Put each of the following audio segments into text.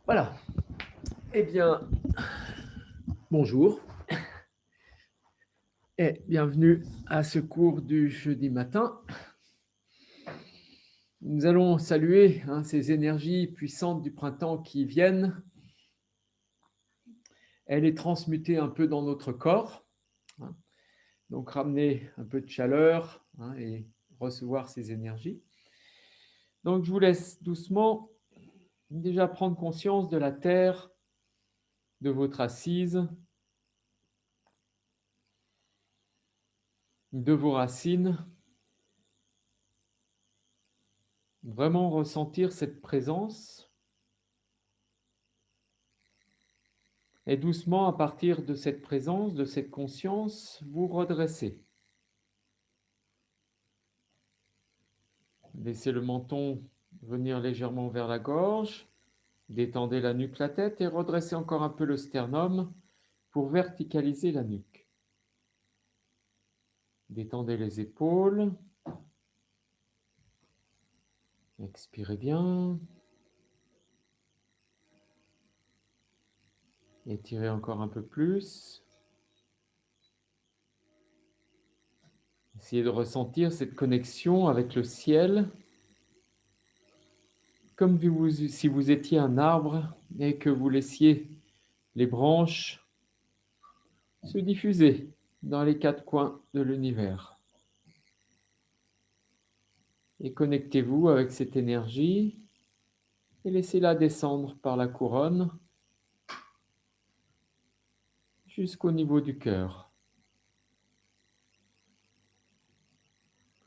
Voilà. Eh bien, bonjour et bienvenue à ce cours du jeudi matin. Nous allons saluer ces énergies puissantes du printemps qui viennent et les transmuter un peu dans notre corps. Donc, ramener un peu de chaleur et recevoir ces énergies. Donc, je vous laisse doucement déjà prendre conscience de la terre, de votre assise, de vos racines. Vraiment ressentir cette présence. Et doucement, à partir de cette présence, de cette conscience, vous redressez. Laissez le menton venir légèrement vers la gorge, détendez la nuque, la tête et redressez encore un peu le sternum pour verticaliser la nuque. Détendez les épaules. Expirez bien. Étirez encore un peu plus. Essayez de ressentir cette connexion avec le ciel, comme si vous étiez un arbre et que vous laissiez les branches se diffuser dans les quatre coins de l'univers. Et connectez-vous avec cette énergie et laissez-la descendre par la couronne jusqu'au niveau du cœur.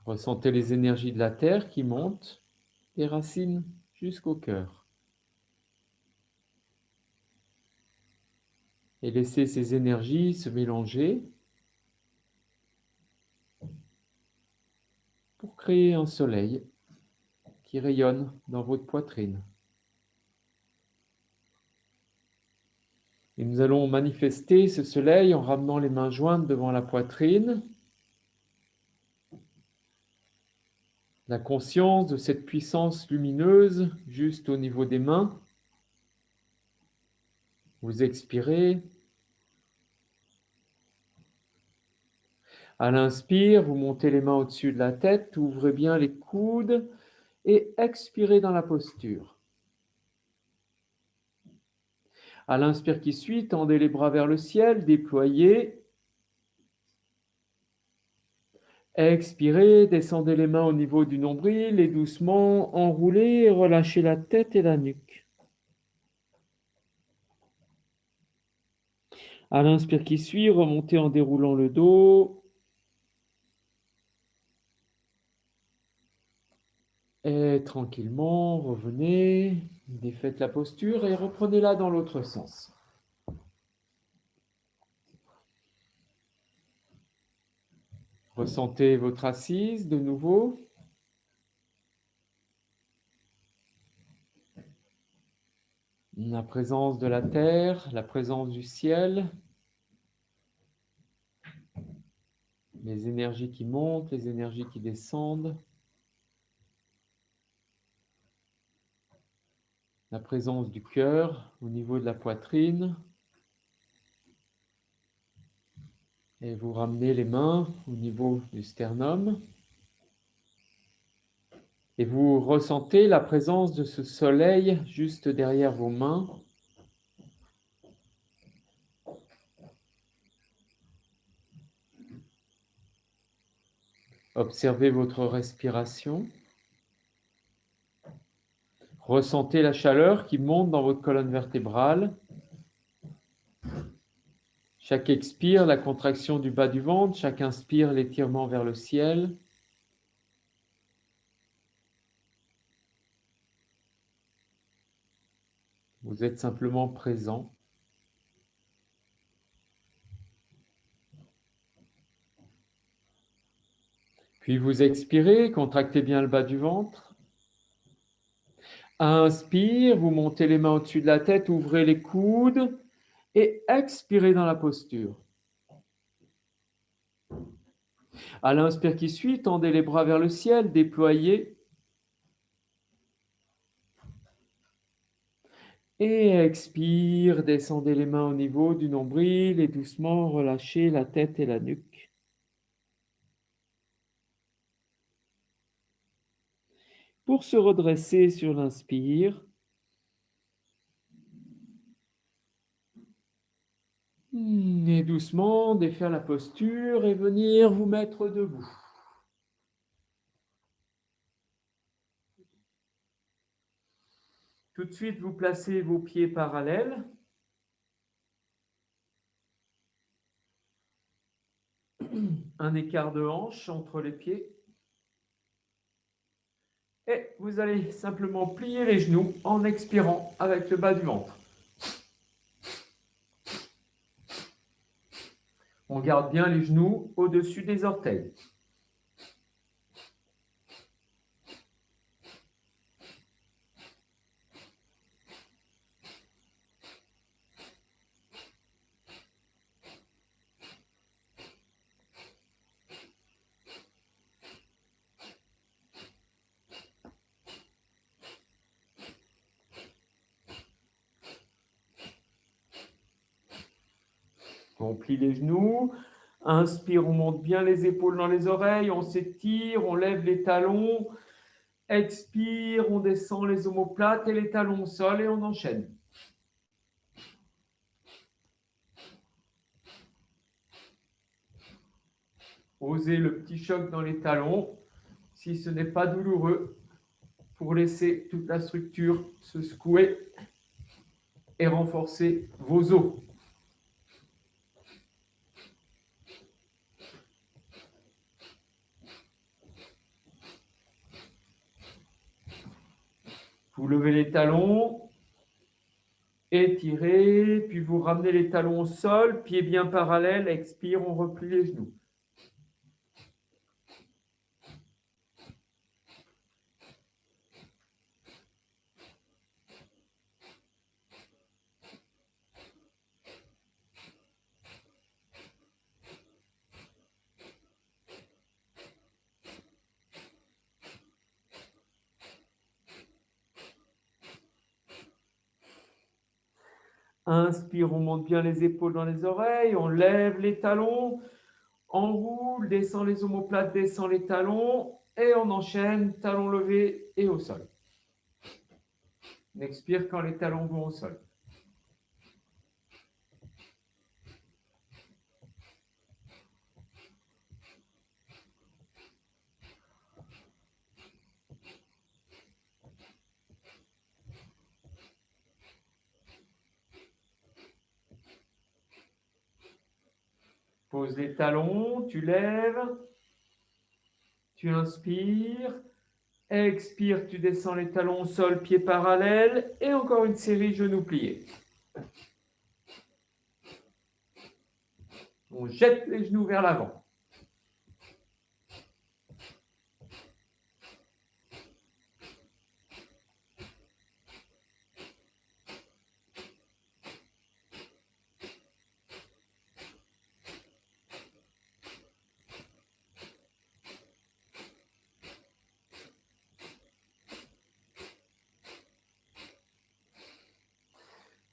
Ressentez les énergies de la terre qui montent des racines jusqu'au cœur. Et laissez ces énergies se mélanger pour créer un soleil qui rayonne dans votre poitrine. Et nous allons manifester ce soleil en ramenant les mains jointes devant la poitrine. La conscience de cette puissance lumineuse juste au niveau des mains. Vous expirez. À l'inspire, vous montez les mains au-dessus de la tête, ouvrez bien les coudes et expirez dans la posture. À l'inspire qui suit, tendez les bras vers le ciel, déployez. Expirez, descendez les mains au niveau du nombril et doucement enroulez et relâchez la tête et la nuque. À l'inspire qui suit, remontez en déroulant le dos. Et tranquillement, revenez, défaites la posture et reprenez-la dans l'autre sens. Ressentez votre assise de nouveau. La présence de la terre, la présence du ciel. Les énergies qui montent, les énergies qui descendent. La présence du cœur au niveau de la poitrine. Et vous ramenez les mains au niveau du sternum. Et vous ressentez la présence de ce soleil juste derrière vos mains. Observez votre respiration. Ressentez la chaleur qui monte dans votre colonne vertébrale. Chaque expire, la contraction du bas du ventre. Chaque inspire, l'étirement vers le ciel. Vous êtes simplement présent. Puis vous expirez, contractez bien le bas du ventre. Inspire, vous montez les mains au-dessus de la tête, ouvrez les coudes et expirez dans la posture. À l'inspire qui suit, tendez les bras vers le ciel, déployez. Et expire, descendez les mains au niveau du nombril et doucement relâchez la tête et la nuque. Pour se redresser sur l'inspire, et doucement défaire la posture et venir vous mettre debout. Tout de suite, vous placez vos pieds parallèles. Un écart de hanche entre les pieds. Et vous allez simplement plier les genoux en expirant avec le bas du ventre. On garde bien les genoux au-dessus des orteils. On plie les genoux. Inspire, on monte bien les épaules dans les oreilles, on s'étire, on lève les talons. Expire, on descend les omoplates et les talons au sol et on enchaîne. Osez le petit choc dans les talons, si ce n'est pas douloureux, pour laisser toute la structure se secouer et renforcer vos os. Vous levez les talons, étirez, puis vous ramenez les talons au sol, pieds bien parallèles, expire, on replie les genoux. Inspire, on monte bien les épaules dans les oreilles, on lève les talons, on roule, descend les omoplates, descend les talons, et on enchaîne, talons levés et au sol. On expire quand les talons vont au sol. Pose les talons, tu lèves, tu inspires, expire, tu descends les talons au sol, pieds parallèles, et encore une série genoux pliés. On jette les genoux vers l'avant.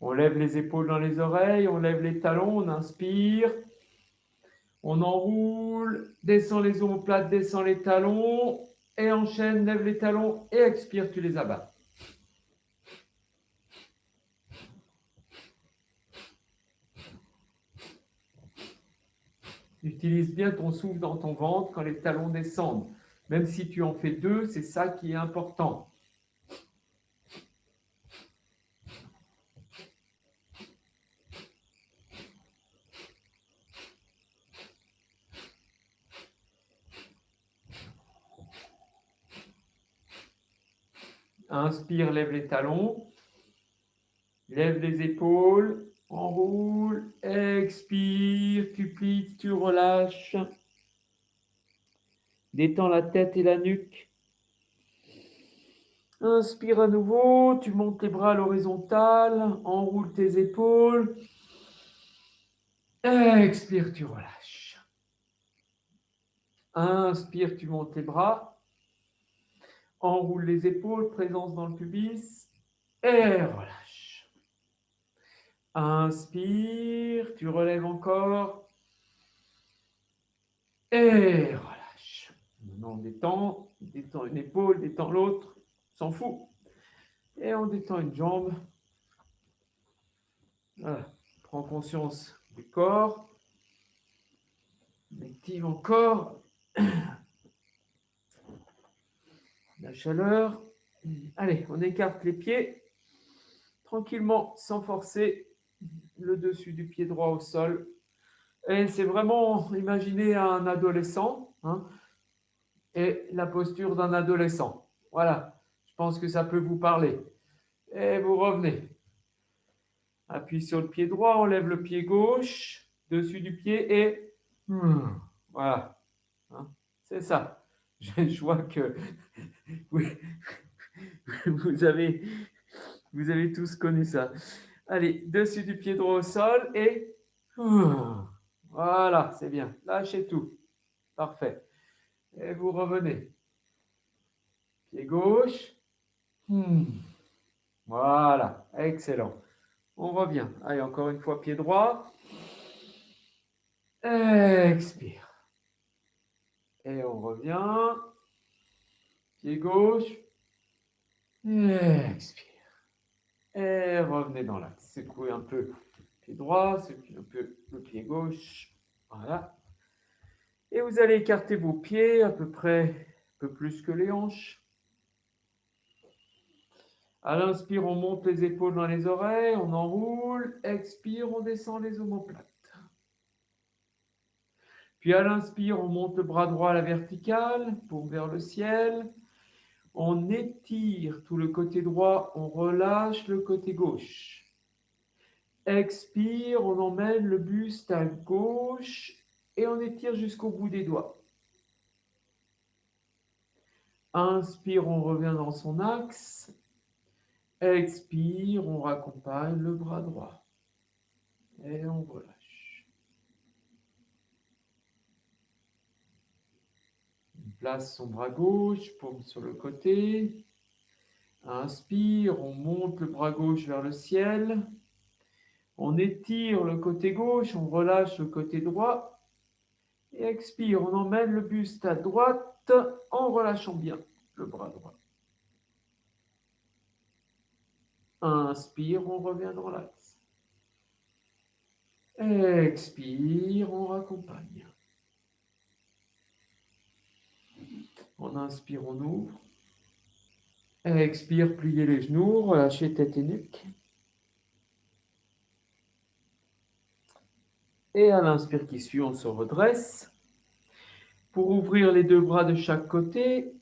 On lève les épaules dans les oreilles, on lève les talons, on inspire, on enroule, descend les omoplates, descend les talons, et enchaîne, lève les talons, et expire, tu les abats. Utilise bien ton souffle dans ton ventre quand les talons descendent. Même si tu en fais 2, c'est ça qui est important. Inspire, lève les talons. Lève les épaules. Enroule. Expire. Tu plies, tu relâches. Détends la tête et la nuque. Inspire à nouveau. Tu montes les bras à l'horizontale. Enroule tes épaules. Expire, tu relâches. Inspire, tu montes les bras. Enroule les épaules. Présence dans le pubis. Et relâche. Inspire, tu relèves encore. Et relâche. Maintenant, on détend une épaule, détend l'autre, s'en fout. Et on détend une jambe. Voilà. Prends conscience du corps. On active encore la chaleur. Allez, on écarte les pieds tranquillement, sans forcer le dessus du pied droit au sol. Et c'est vraiment, imaginez un adolescent, hein, et la posture d'un adolescent. Voilà, je pense que ça peut vous parler. Et vous revenez. Appuie sur le pied droit, on lève le pied gauche, dessus du pied et... Voilà, hein, c'est ça. Je vois que vous, vous avez tous connu ça. Allez, dessus du pied droit au sol et... Voilà, c'est bien. Lâchez tout. Parfait. Et vous revenez. Pied gauche. Voilà, excellent. On revient. Allez, encore une fois, pied droit. Expire. Et on revient. Pied gauche. Expire. Et revenez dans l'axe. Secouez un peu le pied droit, secouez un peu le pied gauche. Voilà. Et vous allez écarter vos pieds à peu près un peu plus que les hanches. À l'inspire, on monte les épaules dans les oreilles, on enroule. Expire, on descend les omoplates. Puis à l'inspire, on monte le bras droit à la verticale, paume vers le ciel. On étire tout le côté droit, on relâche le côté gauche. Expire, on emmène le buste à gauche et on étire jusqu'au bout des doigts. Inspire, on revient dans son axe. Expire, on raccompagne le bras droit. Et on relâche. On place son bras gauche, paume sur le côté. Inspire, on monte le bras gauche vers le ciel. On étire le côté gauche, on relâche le côté droit. Et expire, on emmène le buste à droite en relâchant bien le bras droit. Inspire, on revient dans l'axe. Expire, on raccompagne. On inspire, on ouvre. Expire, pliez les genoux, relâchez tête et nuque. Et à l'inspire qui suit, on se redresse. Pour ouvrir les deux bras de chaque côté,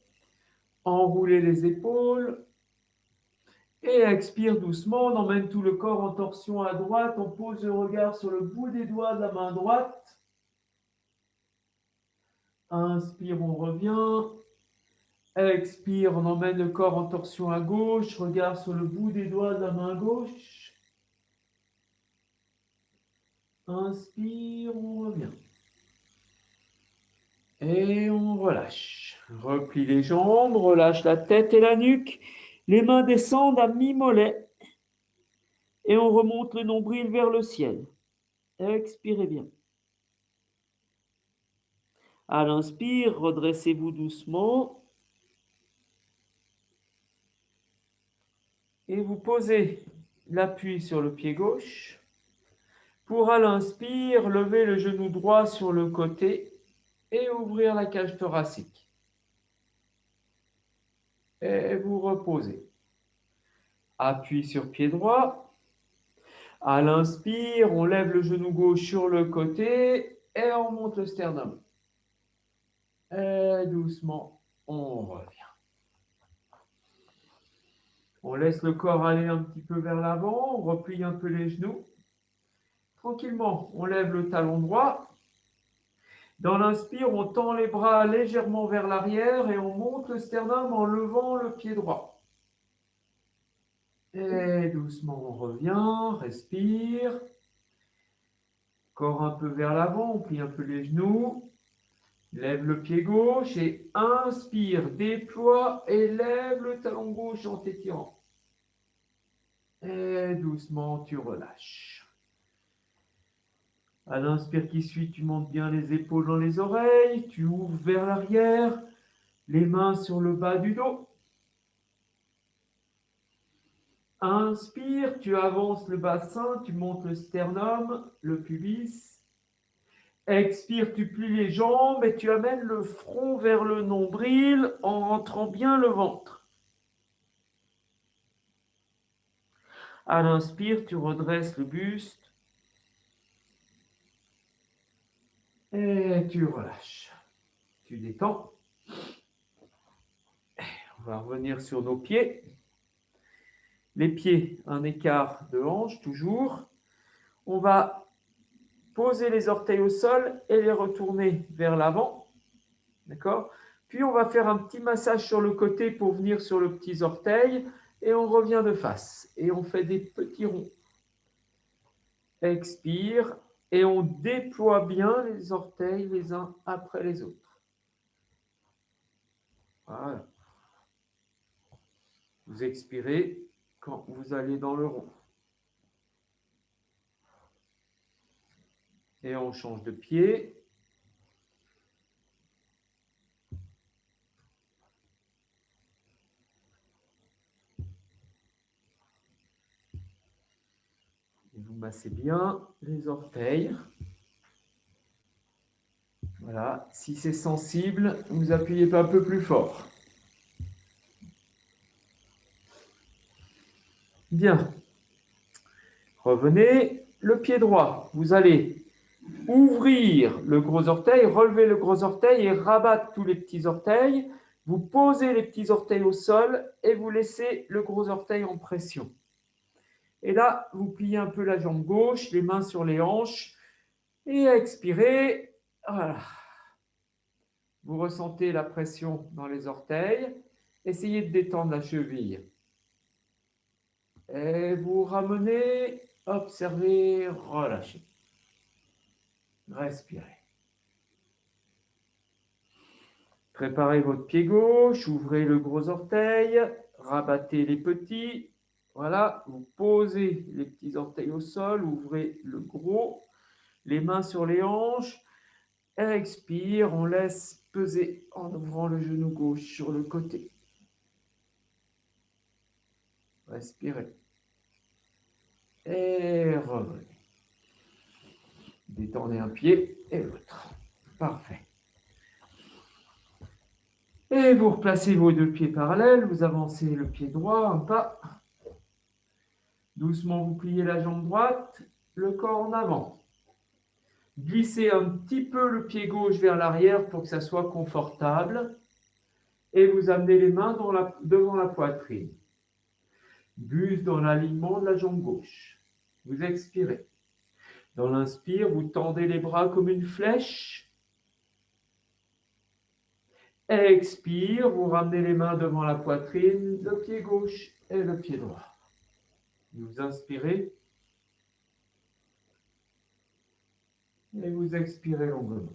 enroulez les épaules. Et expire doucement, on emmène tout le corps en torsion à droite, on pose le regard sur le bout des doigts de la main droite. Inspire, on revient. Expire, on emmène le corps en torsion à gauche, regard sur le bout des doigts de la main gauche. Inspire, on revient. Et on relâche. Replie les jambes, relâche la tête et la nuque. Les mains descendent à mi-mollet. Et on remonte le nombril vers le ciel. Expirez bien. À l'inspire, redressez-vous doucement. Et vous posez l'appui sur le pied gauche. Pour à l'inspire, lever le genou droit sur le côté et ouvrir la cage thoracique. Et vous reposez. Appui sur pied droit. À l'inspire, on lève le genou gauche sur le côté et on monte le sternum. Et doucement, on revient. On laisse le corps aller un petit peu vers l'avant, on replie un peu les genoux. Tranquillement, on lève le talon droit. Dans l'inspire, on tend les bras légèrement vers l'arrière et on monte le sternum en levant le pied droit. Et doucement, on revient, respire. Corps un peu vers l'avant, on plie un peu les genoux. Lève le pied gauche et inspire, déploie et lève le talon gauche en t'étirant. Et doucement, tu relâches. À l'inspire qui suit, tu montes bien les épaules dans les oreilles, tu ouvres vers l'arrière, les mains sur le bas du dos. Inspire, tu avances le bassin, tu montes le sternum, le pubis. Expire, tu plies les jambes et tu amènes le front vers le nombril en rentrant bien le ventre. À l'inspire, tu redresses le buste et tu relâches. Tu détends. On va revenir sur nos pieds. Les pieds, un écart de hanche toujours. On va poser les orteils au sol et les retourner vers l'avant. D'accord? Puis on va faire un petit massage sur le côté pour venir sur le petit orteil et on revient de face. Et on fait des petits ronds. Expire et on déploie bien les orteils les uns après les autres. Voilà. Vous expirez quand vous allez dans le rond. Et on change de pied. Et vous massez bien les orteils. Voilà. Si c'est sensible, vous appuyez pas un peu plus fort. Bien. Revenez. Le pied droit. Vous allez ouvrir le gros orteil, relever le gros orteil et rabattre tous les petits orteils. Vous posez les petits orteils au sol et vous laissez le gros orteil en pression. Et là, vous pliez un peu la jambe gauche, les mains sur les hanches et expirez. Voilà. Vous ressentez la pression dans les orteils. Essayez de détendre la cheville. Et vous ramenez, observez, relâchez. Respirez. Préparez votre pied gauche, ouvrez le gros orteil, rabattez les petits. Voilà, vous posez les petits orteils au sol, ouvrez le gros, les mains sur les hanches. Expire, on laisse peser en ouvrant le genou gauche sur le côté. Respirez. Et revenez. Détendez un pied et l'autre. Parfait. Et vous replacez vos deux pieds parallèles, vous avancez le pied droit, un pas. Doucement, vous pliez la jambe droite, le corps en avant. Glissez un petit peu le pied gauche vers l'arrière pour que ça soit confortable. Et vous amenez les mains devant la poitrine. Buste dans l'alignement de la jambe gauche. Vous expirez. Dans l'inspire, vous tendez les bras comme une flèche. Expire, vous ramenez les mains devant la poitrine, le pied gauche et le pied droit. Vous inspirez. Et vous expirez longuement.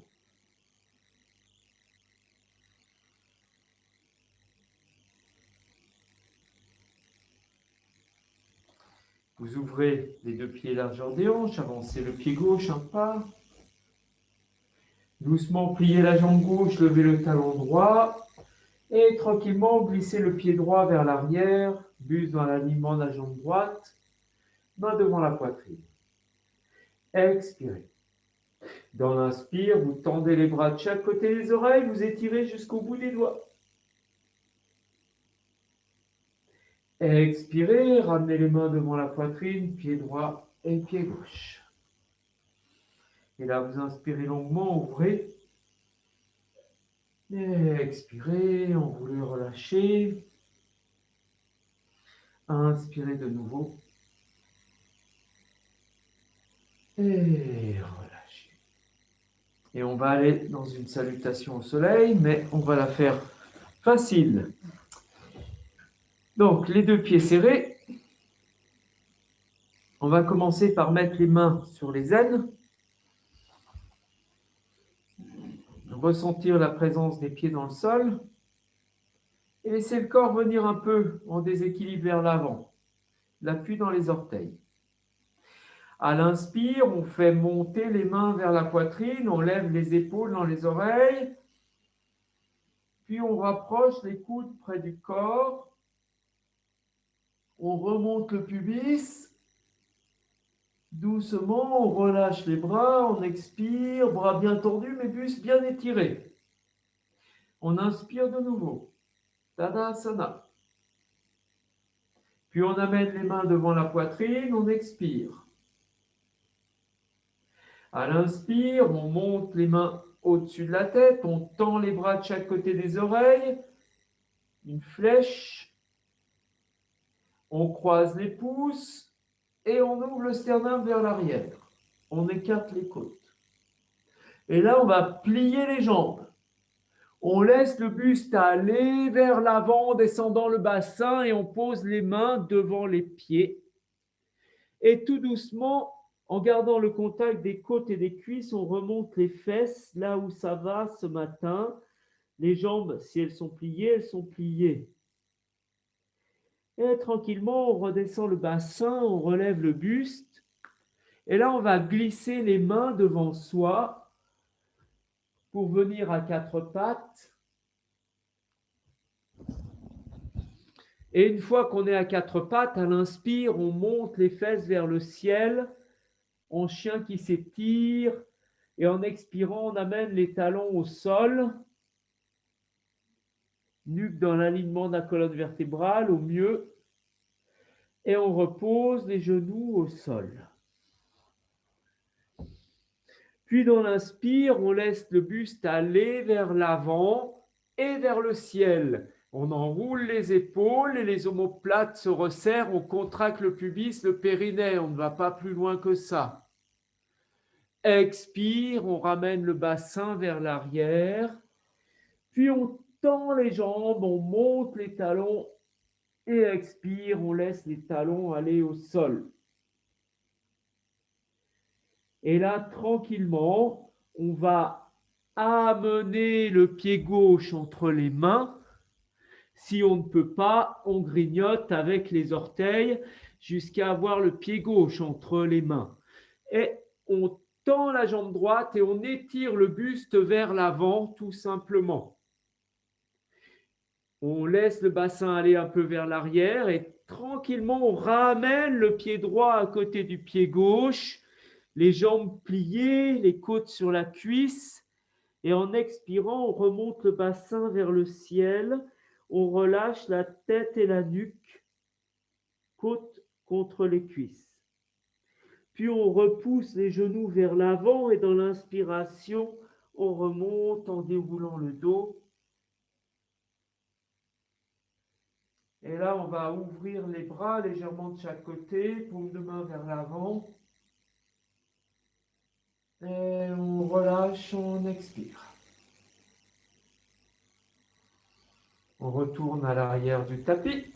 Vous ouvrez les deux pieds largeur des hanches, avancez le pied gauche un pas. Doucement, pliez la jambe gauche, levez le talon droit. Et tranquillement, glissez le pied droit vers l'arrière, buste dans l'alignement de la jambe droite, main devant la poitrine. Expirez. Dans l'inspire, vous tendez les bras de chaque côté des oreilles, vous étirez jusqu'au bout des doigts. Expirez, ramenez les mains devant la poitrine, pied droit et pied gauche. Et là, vous inspirez longuement, ouvrez. Et expirez, on vous le relâchez. Inspirez de nouveau. Et relâchez. Et on va aller dans une salutation au soleil, mais on va la faire facile. Donc, les deux pieds serrés. On va commencer par mettre les mains sur les aines. Ressentir la présence des pieds dans le sol. Et laisser le corps venir un peu en déséquilibre vers l'avant. l'appui dans les orteils. À l'inspire, on fait monter les mains vers la poitrine, on lève les épaules dans les oreilles, puis on rapproche les coudes près du corps, on remonte le pubis, doucement, on relâche les bras, on expire, bras bien tendus, mais buste bien étiré. On inspire de nouveau, Tadasana. Puis on amène les mains devant la poitrine, on expire. À l'inspire, on monte les mains au-dessus de la tête, on tend les bras de chaque côté des oreilles, une flèche, on croise les pouces et on ouvre le sternum vers l'arrière. On écarte les côtes. Et là, on va plier les jambes. On laisse le buste aller vers l'avant en descendant le bassin et on pose les mains devant les pieds. Et tout doucement, en gardant le contact des côtes et des cuisses, on remonte les fesses là où ça va ce matin. Les jambes, si elles sont pliées, elles sont pliées. Et tranquillement, on redescend le bassin, on relève le buste. Et là, on va glisser les mains devant soi pour venir à quatre pattes. Et une fois qu'on est à quatre pattes, à l'inspire, on monte les fesses vers le ciel, en chien qui s'étire. Et en expirant, on amène les talons au sol, nuque dans l'alignement de la colonne vertébrale au mieux. Et on repose les genoux au sol. Puis dans l'inspire, on laisse le buste aller vers l'avant et vers le ciel. On enroule les épaules et les omoplates se resserrent, on contracte le pubis, le périnée, on ne va pas plus loin que ça. Expire, on ramène le bassin vers l'arrière, puis on tend les jambes, on monte les talons et expire, on laisse les talons aller au sol. Et là, tranquillement, on va amener le pied gauche entre les mains. Si on ne peut pas, on grignote avec les orteils jusqu'à avoir le pied gauche entre les mains. Et on tend la jambe droite et on étire le buste vers l'avant tout simplement. On laisse le bassin aller un peu vers l'arrière et tranquillement on ramène le pied droit à côté du pied gauche, les jambes pliées, les côtes sur la cuisse et en expirant on remonte le bassin vers le ciel, on relâche la tête et la nuque, côte contre les cuisses. Puis on repousse les genoux vers l'avant et dans l'inspiration, on remonte en déroulant le dos. Et là, on va ouvrir les bras légèrement de chaque côté, paume de main vers l'avant. Et on relâche, on expire. On retourne à l'arrière du tapis.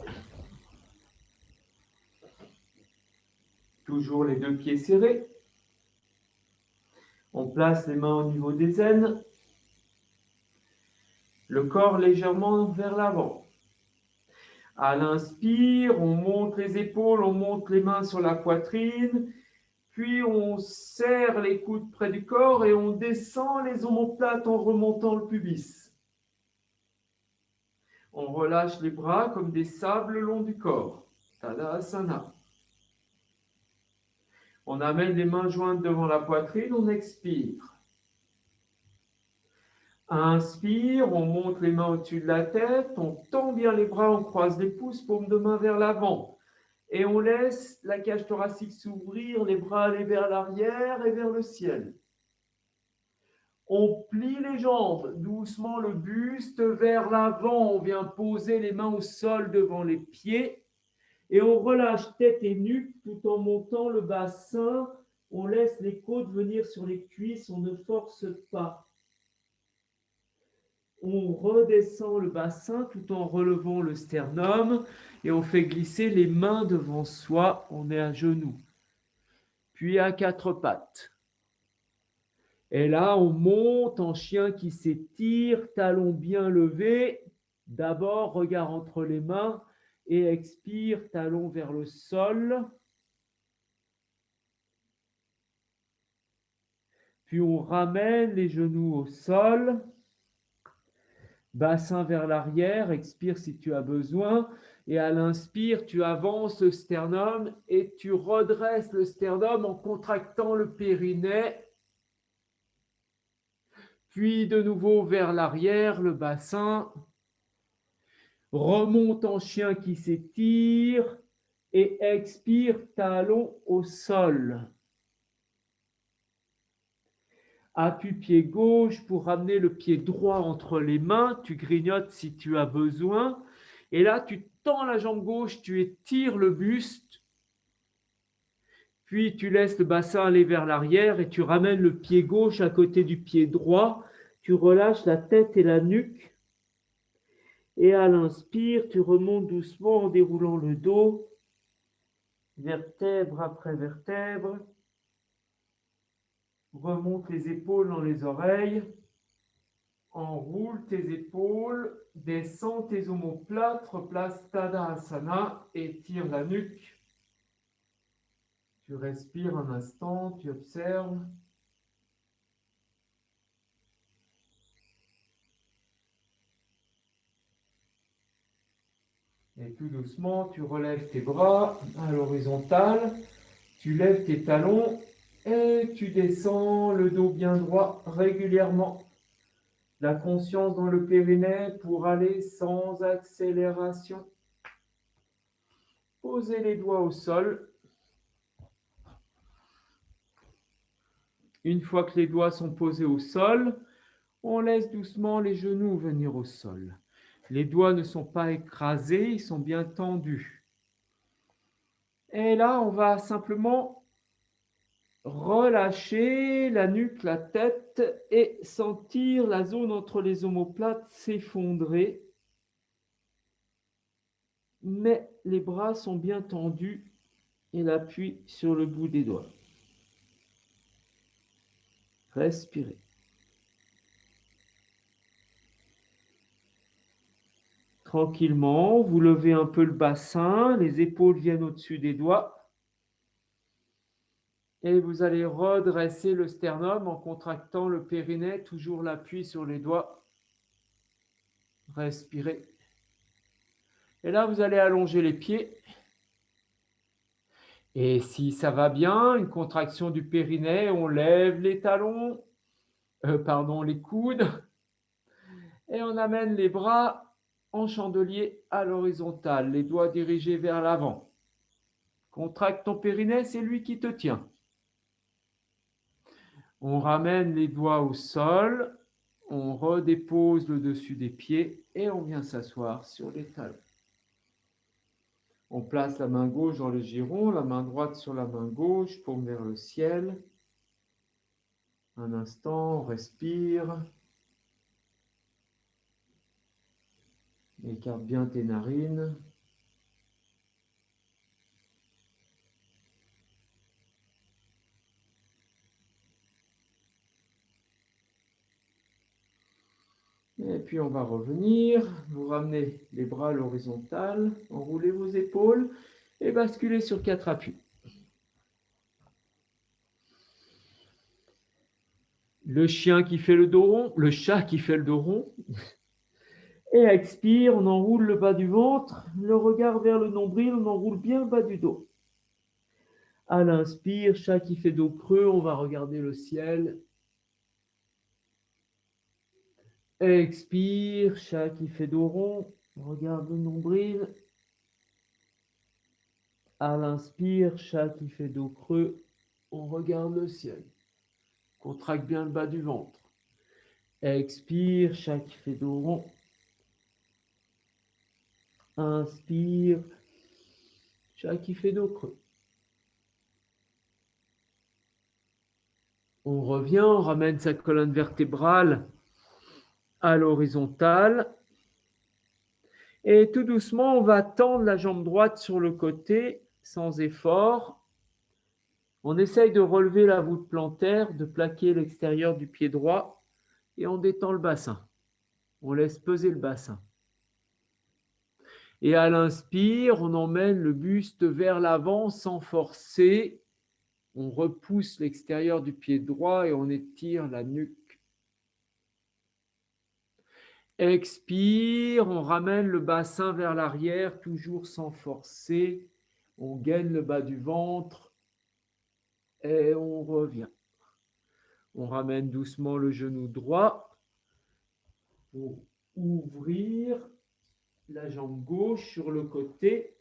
Toujours les deux pieds serrés. On place les mains au niveau des aines. Le corps légèrement vers l'avant. À l'inspire, on monte les épaules, on monte les mains sur la poitrine. Puis on serre les coudes près du corps et on descend les omoplates en remontant le pubis. On relâche les bras comme des sables le long du corps. Tadasana. On amène les mains jointes devant la poitrine, on expire. Inspire, on monte les mains au-dessus de la tête, on tend bien les bras, on croise les pouces, paume de main vers l'avant. Et on laisse la cage thoracique s'ouvrir, les bras aller vers l'arrière et vers le ciel. On plie les jambes, doucement le buste vers l'avant, on vient poser les mains au sol devant les pieds et on relâche tête et nuque tout en montant le bassin, on laisse les côtes venir sur les cuisses, on ne force pas. On redescend le bassin tout en relevant le sternum et on fait glisser les mains devant soi, on est à genoux, puis à quatre pattes. Et là, on monte en chien qui s'étire, talons bien levés. D'abord, regard entre les mains Et expire, talon vers le sol. Puis on ramène les genoux au sol. Bassin vers l'arrière, expire si tu as besoin. Et à l'inspire, tu avances le sternum et tu redresses le sternum en contractant le périnée. Puis de nouveau vers l'arrière, le bassin. Remonte en chien qui s'étire et expire, talon au sol. Appuie pied gauche pour ramener le pied droit entre les mains. Tu grignotes si tu as besoin. Et là, tu tends la jambe gauche, tu étires le buste. Puis tu laisses le bassin aller vers l'arrière et tu ramènes le pied gauche à côté du pied droit. Tu relâches la tête et la nuque. Et à l'inspire, tu remontes doucement en déroulant le dos, vertèbre après vertèbre. Remonte les épaules dans les oreilles. Enroule tes épaules, descends tes omoplates, replace Tadasana, étire la nuque. Tu respires un instant, tu observes. Et tout doucement, tu relèves tes bras à l'horizontale, tu lèves tes talons et tu descends le dos bien droit régulièrement. La conscience dans le périnée pour aller sans accélération. Posez les doigts au sol. Une fois que les doigts sont posés au sol, on laisse doucement les genoux venir au sol. Les doigts ne sont pas écrasés, ils sont bien tendus. Et là, on va simplement relâcher la nuque, la tête et sentir la zone entre les omoplates s'effondrer. Mais les bras sont bien tendus et l'appui sur le bout des doigts. Respirez. Tranquillement, vous levez un peu le bassin, les épaules viennent au-dessus des doigts. Et vous allez redresser le sternum en contractant le périnée, toujours l'appui sur les doigts. Respirez. Et là, vous allez allonger les pieds. Et si ça va bien, une contraction du périnée, on lève les talons, les coudes, et on amène les bras en chandelier à l'horizontale, les doigts dirigés vers l'avant. Contracte ton périnée, c'est lui qui te tient. On ramène les doigts au sol, on redépose le dessus des pieds et on vient s'asseoir sur les talons. On place la main gauche dans le giron, la main droite sur la main gauche, paume vers le ciel. Un instant, on respire. Écarte bien tes narines. Et puis on va revenir. Vous ramenez les bras à l'horizontale, enroulez vos épaules et basculez sur 4 appuis. Le chien qui fait le dos rond, le chat qui fait le dos rond. Et expire, on enroule le bas du ventre, le regard vers le nombril, on enroule bien le bas du dos. À l'inspire, chat qui fait dos creux, on va regarder le ciel. Expire, chat qui fait dos rond, on regarde le nombril. À l'inspire, chat qui fait dos creux, on regarde le ciel. Contracte bien le bas du ventre. Expire, chat qui fait dos rond. Inspire, chat qui fait dos creux. On revient, on ramène sa colonne vertébrale à l'horizontale. Et tout doucement, on va tendre la jambe droite sur le côté, sans effort. On essaye de relever la voûte plantaire, de plaquer l'extérieur du pied droit, et on détend le bassin. On laisse peser le bassin. Et à l'inspire, on emmène le buste vers l'avant sans forcer. On repousse l'extérieur du pied droit et on étire la nuque. Expire, on ramène le bassin vers l'arrière, toujours sans forcer. On gaine le bas du ventre et on revient. On ramène doucement le genou droit pour ouvrir la jambe gauche sur le côté.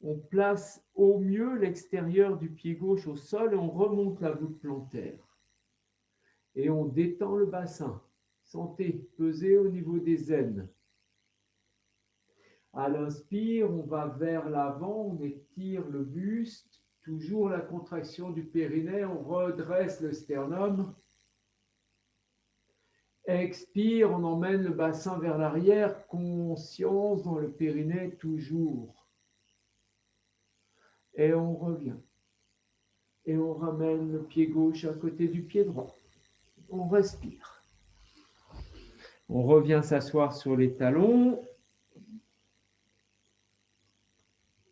On place au mieux l'extérieur du pied gauche au sol et on remonte la voûte plantaire. Et on détend le bassin. Sentez peser au niveau des aines. À l'inspire, on va vers l'avant, on étire le buste, toujours la contraction du périnée, on redresse le sternum. Expire, on emmène le bassin vers l'arrière, conscience dans le périnée toujours. Et on revient. Et on ramène le pied gauche à côté du pied droit. On respire. On revient s'asseoir sur les talons.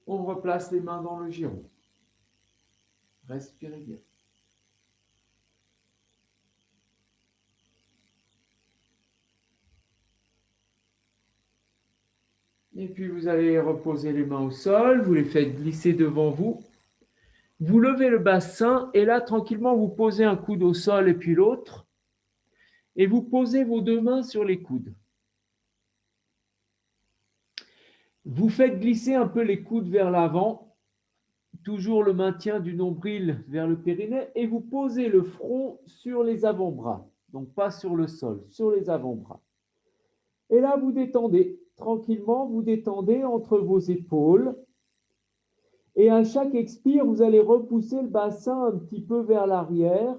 On replace les mains dans le giron. Respirez bien. Et puis vous allez reposer les mains au sol, vous les faites glisser devant vous. Vous levez le bassin et là, tranquillement, vous posez un coude au sol et puis l'autre. Et vous posez vos deux mains sur les coudes. Vous faites glisser un peu les coudes vers l'avant, toujours le maintien du nombril vers le périnée, et vous posez le front sur les avant-bras. Donc pas sur le sol, sur les avant-bras. Et là, vous détendez. Tranquillement, vous détendez entre vos épaules. Et à chaque expire, vous allez repousser le bassin un petit peu vers l'arrière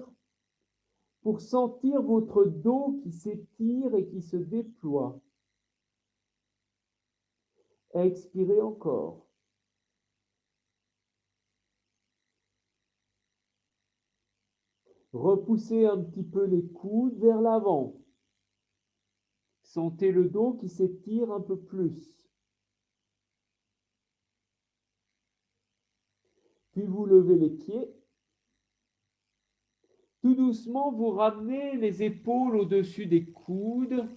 pour sentir votre dos qui s'étire et qui se déploie. Expirez encore. Repoussez un petit peu les coudes vers l'avant. Sentez le dos qui s'étire un peu plus. Puis vous levez les pieds. Tout doucement, vous ramenez les épaules au-dessus des coudes.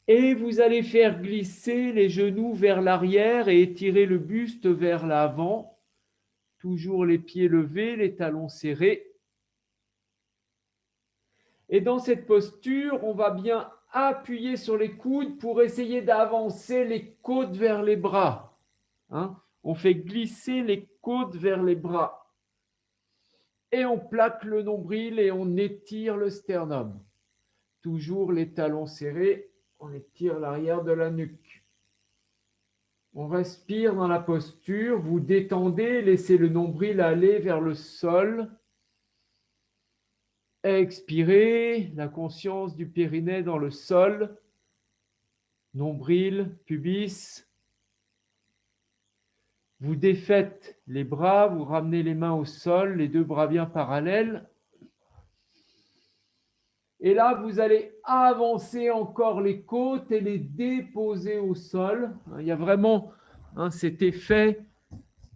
Et vous allez faire glisser les genoux vers l'arrière et étirer le buste vers l'avant. Toujours les pieds levés, les talons serrés. Et dans cette posture, on va bien appuyer sur les coudes pour essayer d'avancer les côtes vers les bras. On fait glisser les côtes vers les bras. Et on plaque le nombril et on étire le sternum. Toujours les talons serrés, on étire l'arrière de la nuque. On respire dans la posture, vous détendez, laissez le nombril aller vers le sol. Expirez, la conscience du périnée dans le sol. Nombril, pubis. Vous défaites les bras, vous ramenez les mains au sol, les deux bras bien parallèles. Et là, vous allez avancer encore les côtes et les déposer au sol. Il y a vraiment cet effet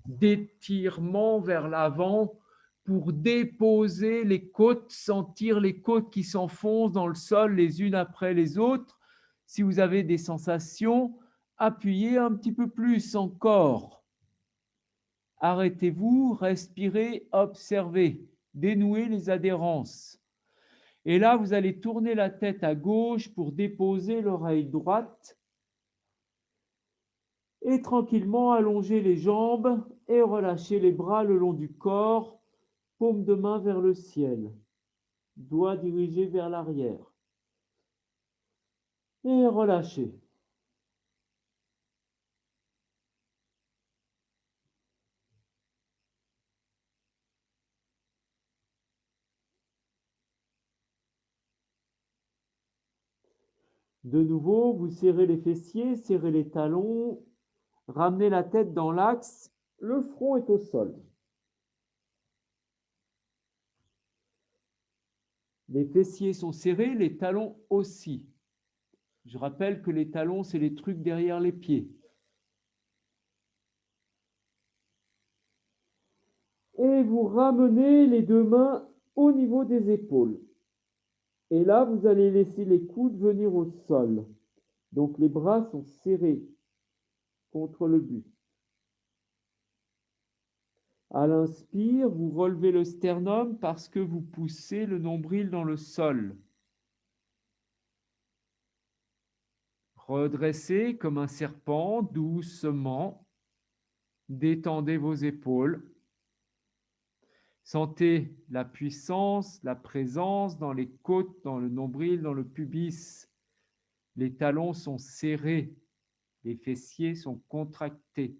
d'étirement vers l'avant pour déposer les côtes, sentir les côtes qui s'enfoncent dans le sol les unes après les autres. Si vous avez des sensations, appuyez un petit peu plus encore. Arrêtez-vous, respirez, observez, dénouez les adhérences. Et là, vous allez tourner la tête à gauche pour déposer l'oreille droite. Et tranquillement, allonger les jambes et relâcher les bras le long du corps, paume de main vers le ciel, doigts dirigés vers l'arrière. Et relâchez. De nouveau, vous serrez les fessiers, serrez les talons, ramenez la tête dans l'axe, le front est au sol. Les fessiers sont serrés, les talons aussi. Je rappelle que les talons, c'est les trucs derrière les pieds. Et vous ramenez les deux mains au niveau des épaules. Et là, vous allez laisser les coudes venir au sol. Donc les bras sont serrés contre le buste. À l'inspire, vous relevez le sternum parce que vous poussez le nombril dans le sol. Redressez comme un serpent doucement. Détendez vos épaules. Sentez la puissance, la présence dans les côtes, dans le nombril, dans le pubis. Les talons sont serrés, les fessiers sont contractés.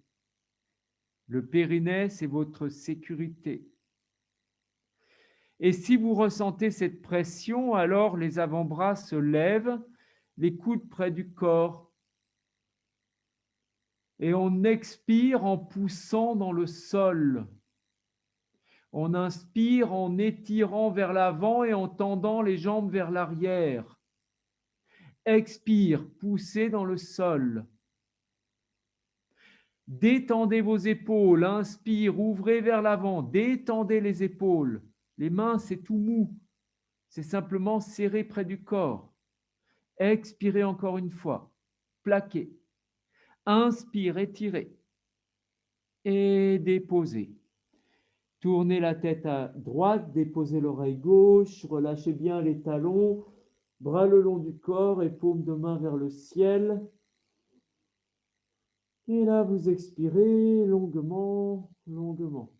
Le périnée, c'est votre sécurité. Et si vous ressentez cette pression, alors les avant-bras se lèvent, les coudes près du corps. Et on expire en poussant dans le sol. On inspire en étirant vers l'avant et en tendant les jambes vers l'arrière. Expire, poussez dans le sol. Détendez vos épaules, inspire, ouvrez vers l'avant, détendez les épaules. Les mains, c'est tout mou, c'est simplement serré près du corps. Expirez encore une fois, plaquez. Inspire, étirez et déposez. Tournez la tête à droite, déposez l'oreille gauche, relâchez bien les talons, bras le long du corps et paume de main vers le ciel. Et là, vous expirez longuement, longuement.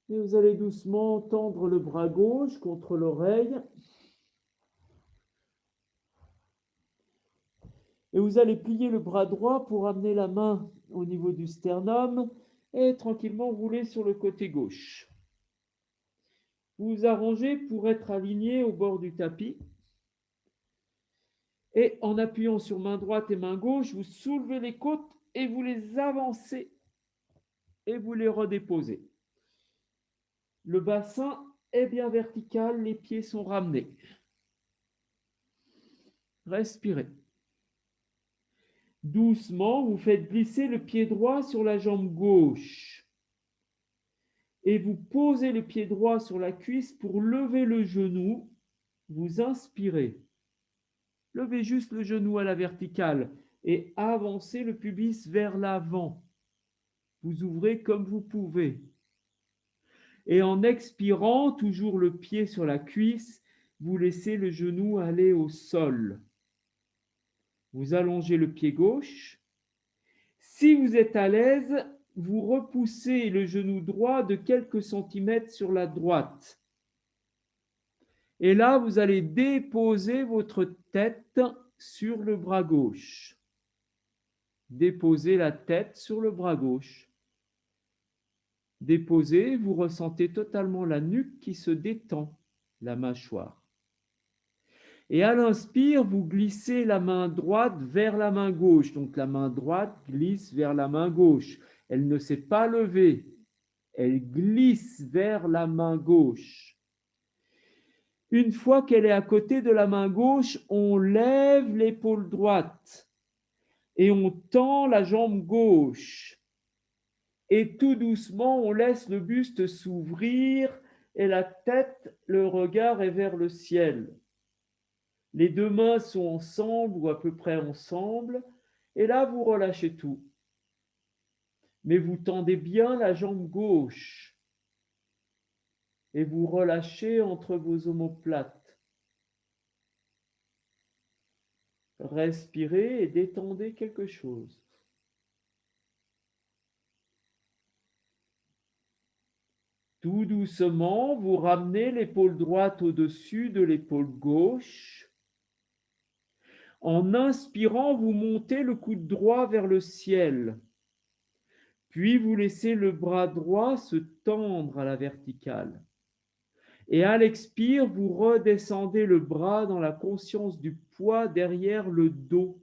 Et vous allez doucement tendre le bras gauche contre l'oreille. Et vous allez plier le bras droit pour amener la main au niveau du sternum et tranquillement rouler sur le côté gauche. Vous vous arrangez pour être aligné au bord du tapis. Et en appuyant sur main droite et main gauche, vous soulevez les côtes et vous les avancez et vous les redéposez. Le bassin est bien vertical, les pieds sont ramenés. Respirez. Doucement, vous faites glisser le pied droit sur la jambe gauche. Et vous posez le pied droit sur la cuisse pour lever le genou. Vous inspirez. Levez juste le genou à la verticale et avancez le pubis vers l'avant. Vous ouvrez comme vous pouvez. Et en expirant, toujours le pied sur la cuisse, vous laissez le genou aller au sol. Vous allongez le pied gauche. Si vous êtes à l'aise, vous repoussez le genou droit de quelques centimètres sur la droite. Et là, vous allez déposer votre tête sur le bras gauche. Déposez la tête sur le bras gauche. Déposez, vous ressentez totalement la nuque qui se détend, la mâchoire. Et à l'inspire, vous glissez la main droite vers la main gauche. Donc la main droite glisse vers la main gauche. Elle ne s'est pas levée. Elle glisse vers la main gauche. Une fois qu'elle est à côté de la main gauche, on lève l'épaule droite et on tend la jambe gauche. Et tout doucement, on laisse le buste s'ouvrir et la tête, le regard est vers le ciel. Les deux mains sont ensemble ou à peu près ensemble. Et là, vous relâchez tout. Mais vous tendez bien la jambe gauche. Et vous relâchez entre vos omoplates. Respirez et détendez quelque chose. Tout doucement, vous ramenez l'épaule droite au-dessus de l'épaule gauche. En inspirant, vous montez le coude droit vers le ciel. Puis vous laissez le bras droit se tendre à la verticale. Et à l'expire, vous redescendez le bras dans la conscience du poids derrière le dos.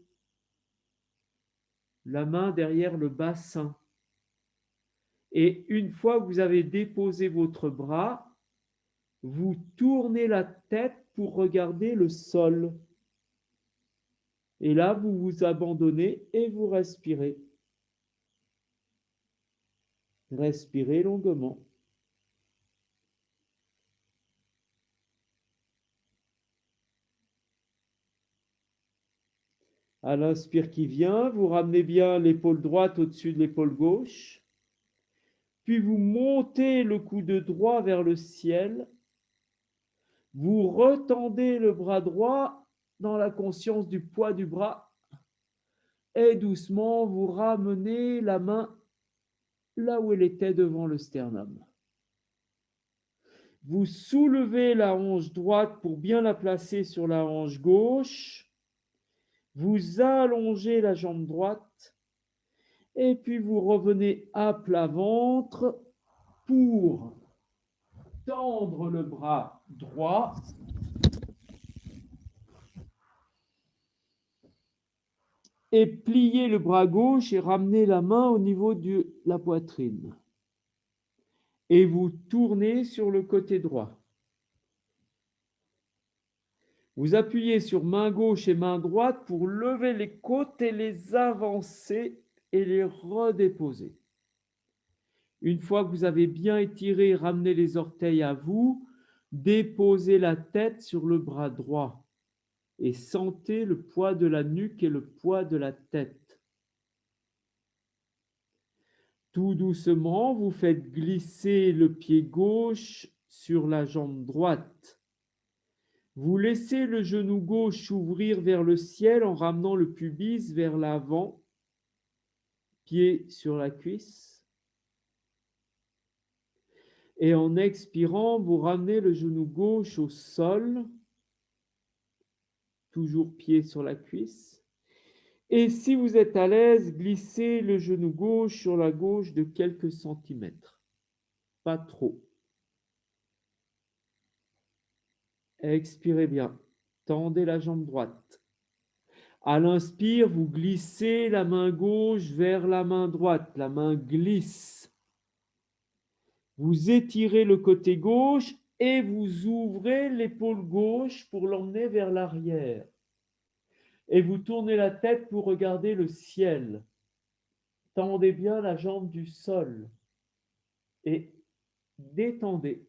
la main derrière le bassin. Et une fois que vous avez déposé votre bras, vous tournez la tête pour regarder le sol. Et là, vous vous abandonnez et vous respirez. Respirez longuement. À l'inspire qui vient, vous ramenez bien l'épaule droite au-dessus de l'épaule gauche. Puis vous montez le coude droit vers le ciel. Vous retendez le bras droit dans la conscience du poids du bras. Et doucement, vous ramenez la main là où elle était devant le sternum. Vous soulevez la hanche droite pour bien la placer sur la hanche gauche. Vous allongez la jambe droite. Et puis vous revenez à plat ventre pour tendre le bras droit et plier le bras gauche et ramener la main au niveau de la poitrine. Et vous tournez sur le côté droit. Vous appuyez sur main gauche et main droite pour lever les côtes et les avancer et les redéposer. Une fois que vous avez bien étiré, ramenez les orteils à vous, déposez la tête sur le bras droit et sentez le poids de la nuque et le poids de la tête. Tout doucement, vous faites glisser le pied gauche sur la jambe droite. Vous laissez le genou gauche s'ouvrir vers le ciel en ramenant le pubis vers l'avant, pied sur la cuisse. Et en expirant, vous ramenez le genou gauche au sol, toujours pied sur la cuisse. Et si vous êtes à l'aise, glissez le genou gauche sur la gauche de quelques centimètres. Pas trop. Expirez bien. Tendez la jambe droite. À l'inspire, vous glissez la main gauche vers la main droite. La main glisse. Vous étirez le côté gauche et vous ouvrez l'épaule gauche pour l'emmener vers l'arrière. Et vous tournez la tête pour regarder le ciel. Tendez bien la jambe du sol et détendez.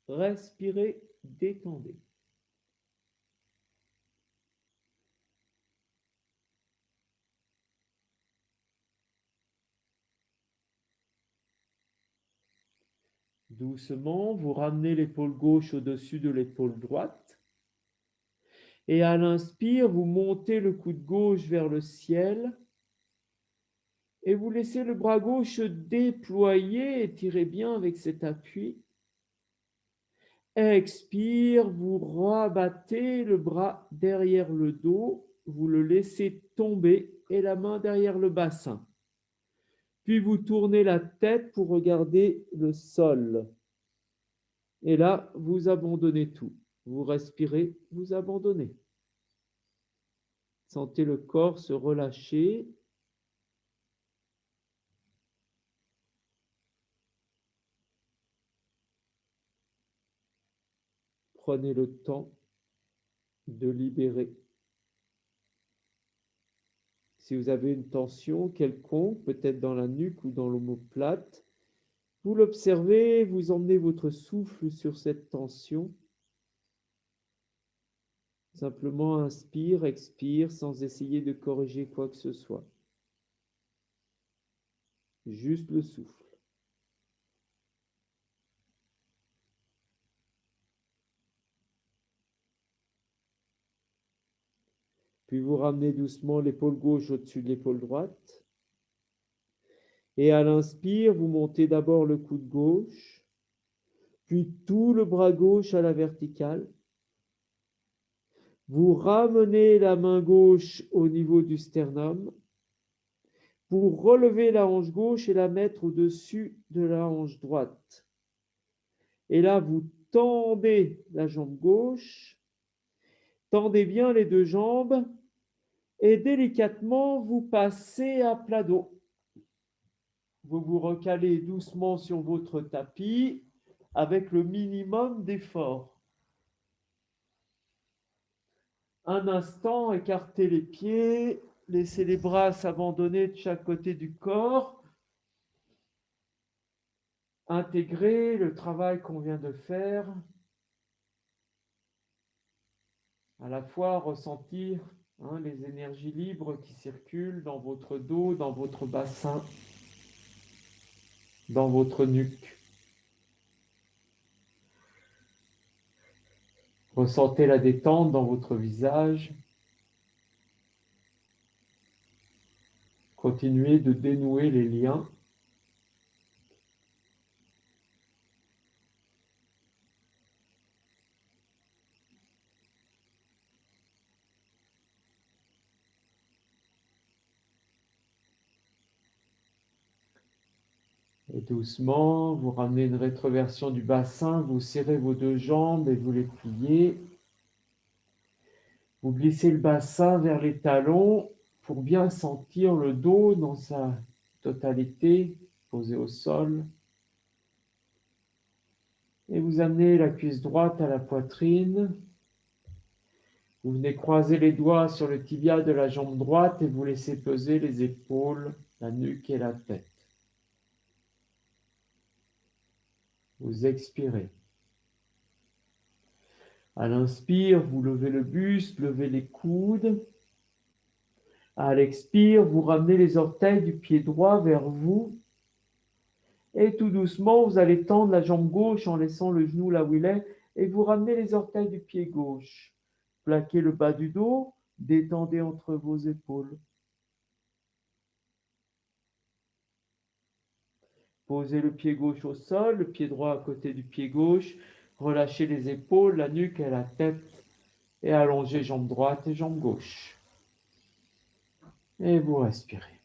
Respirez, détendez. Doucement, vous ramenez l'épaule gauche au-dessus de l'épaule droite. Et à l'inspire, vous montez le coude gauche vers le ciel. Et vous laissez le bras gauche se déployer, étirez bien avec cet appui. Expire, vous rabattez le bras derrière le dos, vous le laissez tomber et la main derrière le bassin. Puis vous tournez la tête pour regarder le sol. Et là, vous abandonnez tout. Vous respirez, vous abandonnez. Sentez le corps se relâcher. Prenez le temps de libérer. Si vous avez une tension quelconque, peut-être dans la nuque ou dans l'omoplate, vous l'observez, vous emmenez votre souffle sur cette tension. Simplement inspire, expire, sans essayer de corriger quoi que ce soit. Juste le souffle. Puis vous ramenez doucement l'épaule gauche au-dessus de l'épaule droite. Et à l'inspire, vous montez d'abord le coude gauche, puis tout le bras gauche à la verticale. Vous ramenez la main gauche au niveau du sternum pour relever la hanche gauche et la mettre au-dessus de la hanche droite. Et là, vous tendez la jambe gauche, tendez bien les deux jambes Et délicatement, vous passez à plat dos. Vous vous recalez doucement sur votre tapis avec le minimum d'effort. Un instant, écartez les pieds, laissez les bras s'abandonner de chaque côté du corps. Intégrez le travail qu'on vient de faire. À la fois ressentir les énergies libres qui circulent dans votre dos, dans votre bassin, dans votre nuque. Ressentez la détente dans votre visage. Continuez de dénouer les liens. Et doucement, vous ramenez une rétroversion du bassin, vous serrez vos deux jambes et vous les pliez. Vous glissez le bassin vers les talons pour bien sentir le dos dans sa totalité posé au sol. Et vous amenez la cuisse droite à la poitrine. Vous venez croiser les doigts sur le tibia de la jambe droite et vous laissez peser les épaules, la nuque et la tête. Vous expirez. À l'inspire, vous levez le buste, levez les coudes. À l'expire, vous ramenez les orteils du pied droit vers vous. Et tout doucement, vous allez tendre la jambe gauche en laissant le genou là où il est. Et vous ramenez les orteils du pied gauche. Plaquez le bas du dos, détendez entre vos épaules. Posez le pied gauche au sol, le pied droit à côté du pied gauche. Relâchez les épaules, la nuque et la tête. Et allongez jambe droite et jambe gauche. Et vous respirez.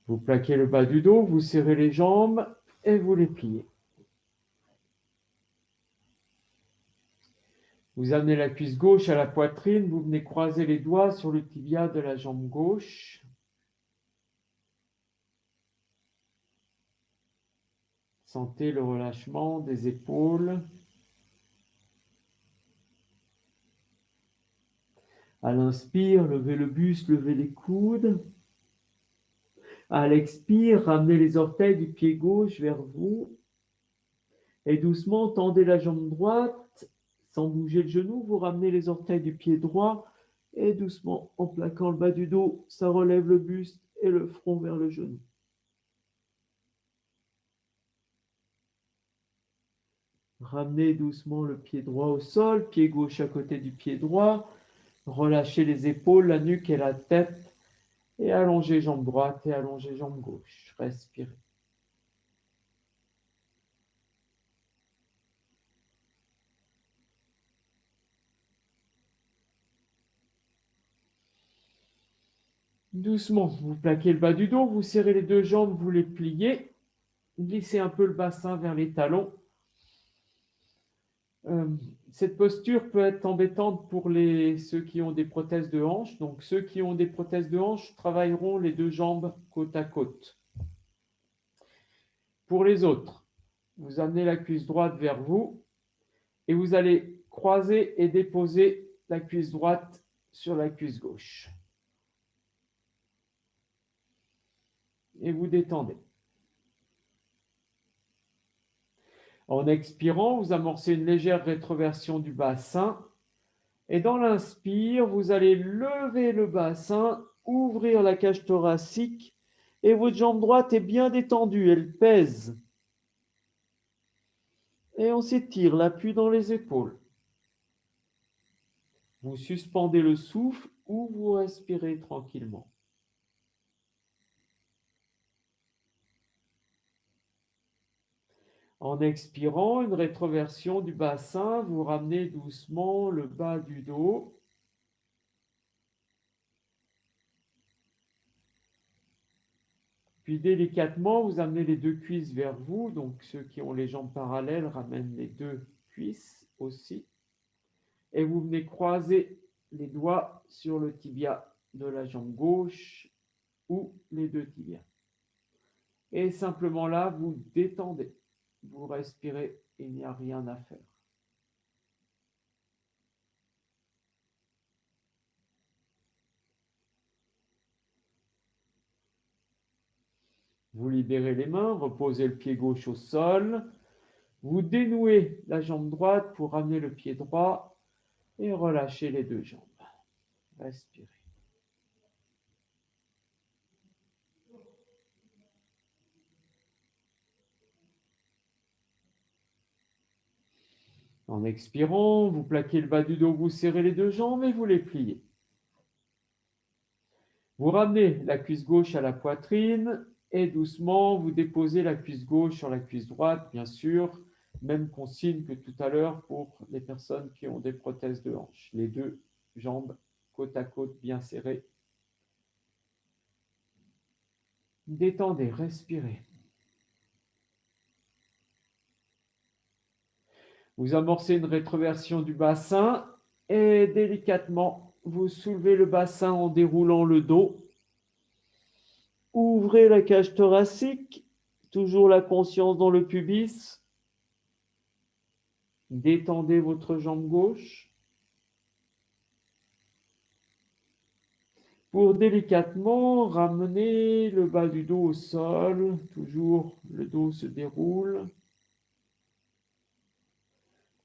Vous plaquez le bas du dos, vous serrez les jambes et vous les pliez. Vous amenez la cuisse gauche à la poitrine, vous venez croiser les doigts sur le tibia de la jambe gauche. Sentez le relâchement des épaules. À l'inspire, levez le buste, levez les coudes. À l'expire, ramenez les orteils du pied gauche vers vous. Et doucement, tendez la jambe droite. Sans bouger le genou, vous ramenez les orteils du pied droit. Et doucement, en plaquant le bas du dos, ça relève le buste et le front vers le genou. Ramenez doucement le pied droit au sol, pied gauche à côté du pied droit. Relâchez les épaules, la nuque et la tête. Et allongez jambe droite et allongez jambe gauche. Respirez. Doucement, vous plaquez le bas du dos, vous serrez les deux jambes, vous les pliez. Glissez un peu le bassin vers les talons. Cette posture peut être embêtante pour ceux qui ont des prothèses de hanche. Donc, ceux qui ont des prothèses de hanche travailleront les deux jambes côte à côte. Pour les autres, vous amenez la cuisse droite vers vous et vous allez croiser et déposer la cuisse droite sur la cuisse gauche. Et vous détendez. En expirant, vous amorcez une légère rétroversion du bassin. Et dans l'inspire, vous allez lever le bassin, ouvrir la cage thoracique et votre jambe droite est bien détendue, elle pèse. Et on s'étire, l'appui dans les épaules. Vous suspendez le souffle ou vous respirez tranquillement. En expirant, une rétroversion du bassin, vous ramenez doucement le bas du dos. Puis délicatement, vous amenez les deux cuisses vers vous. Donc ceux qui ont les jambes parallèles ramènent les deux cuisses aussi. Et vous venez croiser les doigts sur le tibia de la jambe gauche ou les deux tibias. Et simplement là, vous détendez. Vous respirez, il n'y a rien à faire. Vous libérez les mains, reposez le pied gauche au sol. Vous dénouez la jambe droite pour ramener le pied droit et relâchez les deux jambes. Respirez. En expirant, vous plaquez le bas du dos, vous serrez les deux jambes et vous les pliez. Vous ramenez la cuisse gauche à la poitrine et doucement, vous déposez la cuisse gauche sur la cuisse droite, bien sûr. Même consigne que tout à l'heure pour les personnes qui ont des prothèses de hanche. Les deux jambes côte à côte bien serrées. Détendez, respirez. Vous amorcez une rétroversion du bassin et délicatement, vous soulevez le bassin en déroulant le dos. Ouvrez la cage thoracique, toujours la conscience dans le pubis. Détendez votre jambe gauche. Pour délicatement ramener le bas du dos au sol, toujours le dos se déroule.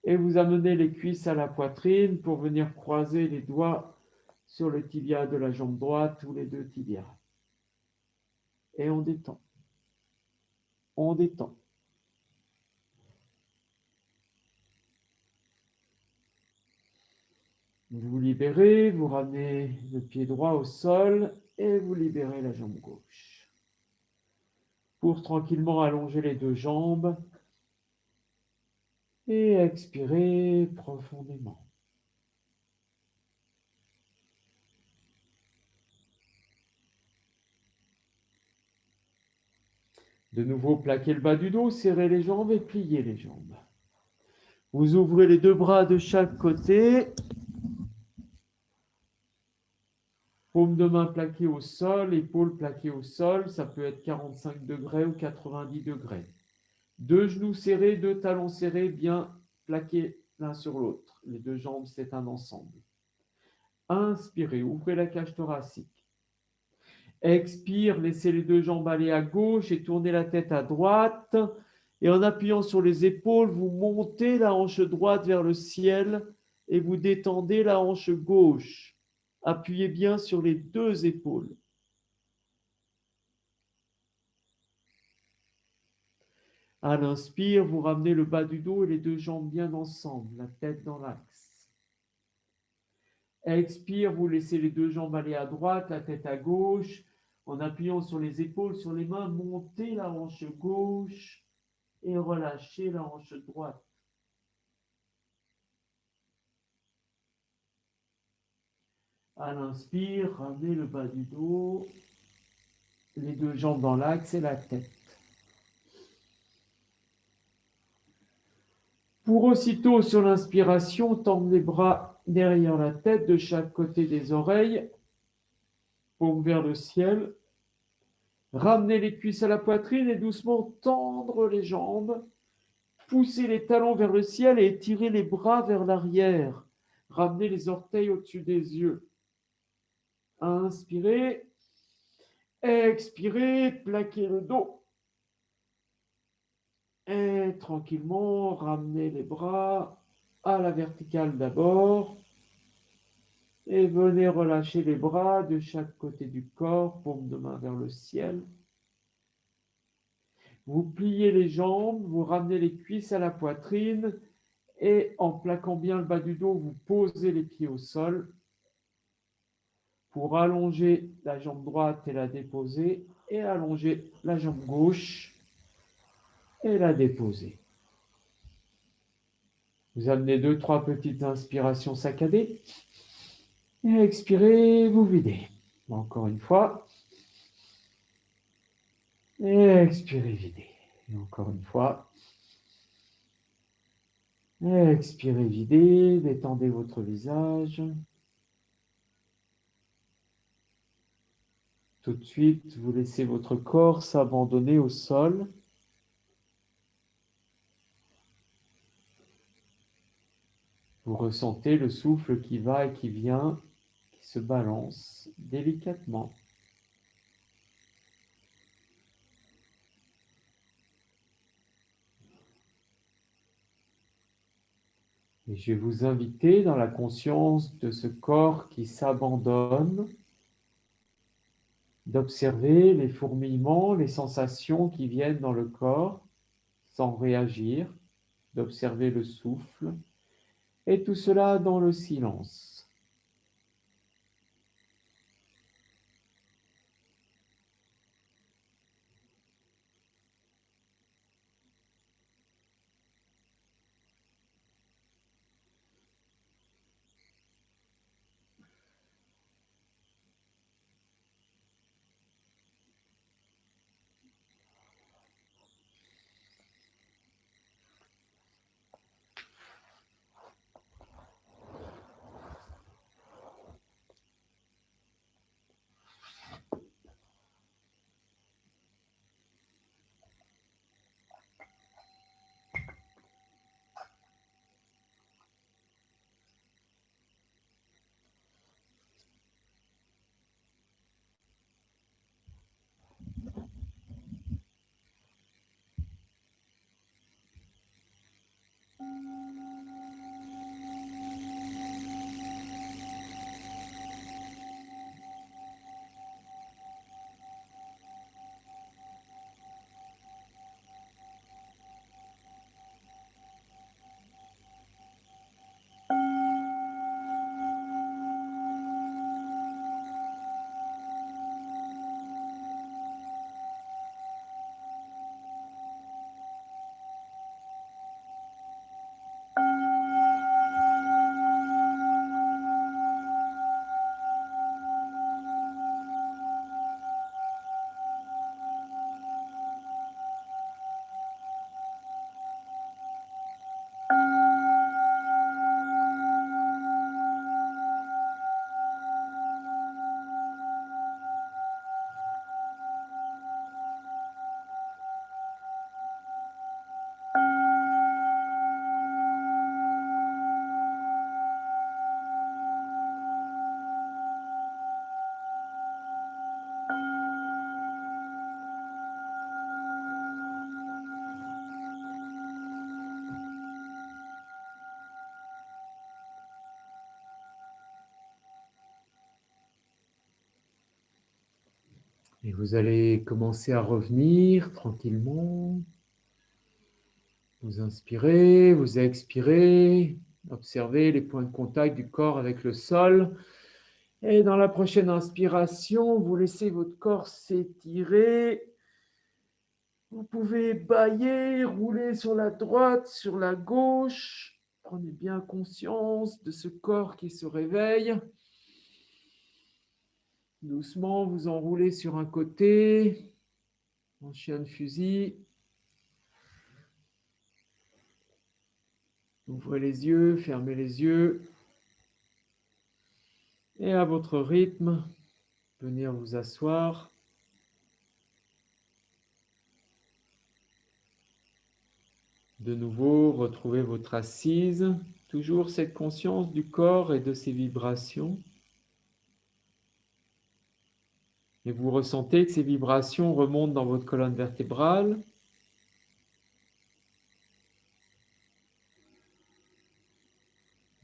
Et vous amenez les cuisses à la poitrine pour venir croiser les doigts sur le tibia de la jambe droite ou les deux tibias. Et on détend. On détend. Vous libérez, vous ramenez le pied droit au sol et vous libérez la jambe gauche. Pour tranquillement allonger les deux jambes et expirer profondément. De nouveau, plaquez le bas du dos, serrez les jambes et pliez les jambes. Vous ouvrez les deux bras de chaque côté. Paume de main plaquée au sol, épaules plaquées au sol, ça peut être 45 degrés ou 90 degrés. Deux genoux serrés, deux talons serrés, bien plaqués l'un sur l'autre. Les deux jambes, c'est un ensemble. Inspirez, ouvrez la cage thoracique. Expire, laissez les deux jambes aller à gauche et tournez la tête à droite. Et en appuyant sur les épaules, vous montez la hanche droite vers le ciel et vous détendez la hanche gauche. Appuyez bien sur les deux épaules. À l'inspire, vous ramenez le bas du dos et les deux jambes bien ensemble, la tête dans l'axe. Expire, vous laissez les deux jambes aller à droite, la tête à gauche. En appuyant sur les épaules, sur les mains, montez la hanche gauche et relâchez la hanche droite. À l'inspire, ramenez le bas du dos, les deux jambes dans l'axe et la tête. Pour aussitôt, sur l'inspiration, tendre les bras derrière la tête de chaque côté des oreilles, paume vers le ciel. Ramenez les cuisses à la poitrine et doucement tendre les jambes. Poussez les talons vers le ciel et étirez les bras vers l'arrière. Ramenez les orteils au-dessus des yeux. Inspirez. Expirez, plaquez le dos. Et tranquillement, ramenez les bras à la verticale d'abord. Et venez relâcher les bras de chaque côté du corps, paume de main vers le ciel. Vous pliez les jambes, vous ramenez les cuisses à la poitrine et en plaquant bien le bas du dos, vous posez les pieds au sol pour allonger la jambe droite et la déposer et allonger la jambe gauche et la déposer. Vous amenez 2-3 petites inspirations saccadées et expirez, vous videz. Encore une fois. Et expirez, videz. Et encore une fois. Expirez, videz, détendez votre visage. Tout de suite, vous laissez votre corps s'abandonner au sol. Vous ressentez le souffle qui va et qui vient, qui se balance délicatement. Et je vais vous inviter dans la conscience de ce corps qui s'abandonne, d'observer les fourmillements, les sensations qui viennent dans le corps sans réagir, d'observer le souffle, et tout cela dans le silence. Et vous allez commencer à revenir tranquillement. Vous inspirez, vous expirez, observez les points de contact du corps avec le sol. Et dans la prochaine inspiration, vous laissez votre corps s'étirer. Vous pouvez bâiller, rouler sur la droite, sur la gauche. Prenez bien conscience de ce corps qui se réveille. Doucement, vous enroulez sur un côté, en chien de fusil. Ouvrez les yeux, fermez les yeux. Et à votre rythme, venir vous asseoir. De nouveau, retrouvez votre assise. Toujours cette conscience du corps et de ses vibrations. Et vous ressentez que ces vibrations remontent dans votre colonne vertébrale.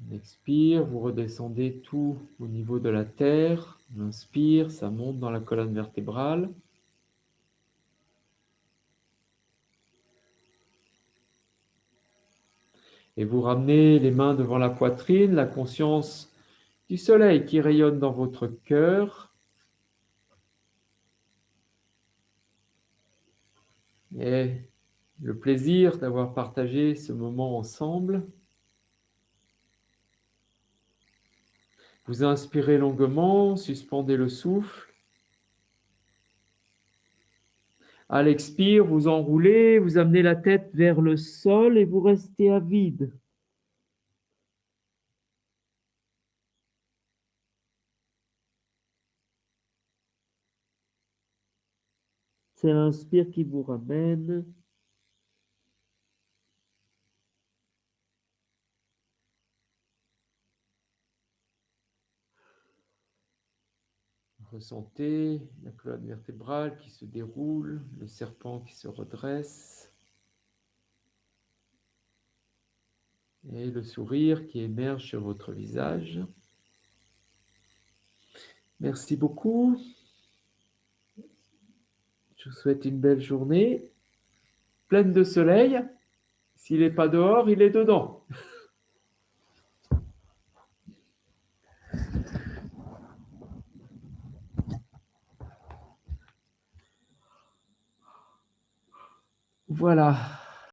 On expire, vous redescendez tout au niveau de la terre. On inspire, ça monte dans la colonne vertébrale. Et vous ramenez les mains devant la poitrine, la conscience du soleil qui rayonne dans votre cœur. Et le plaisir d'avoir partagé ce moment ensemble. Vous inspirez longuement, suspendez le souffle. À l'expire, vous enroulez, vous amenez la tête vers le sol et vous restez à vide. C'est l'inspire qui vous ramène. Ressentez la colonne vertébrale qui se déroule, le serpent qui se redresse et le sourire qui émerge sur votre visage. Merci beaucoup. Je vous souhaite une belle journée, pleine de soleil. S'il n'est pas dehors, il est dedans. Voilà.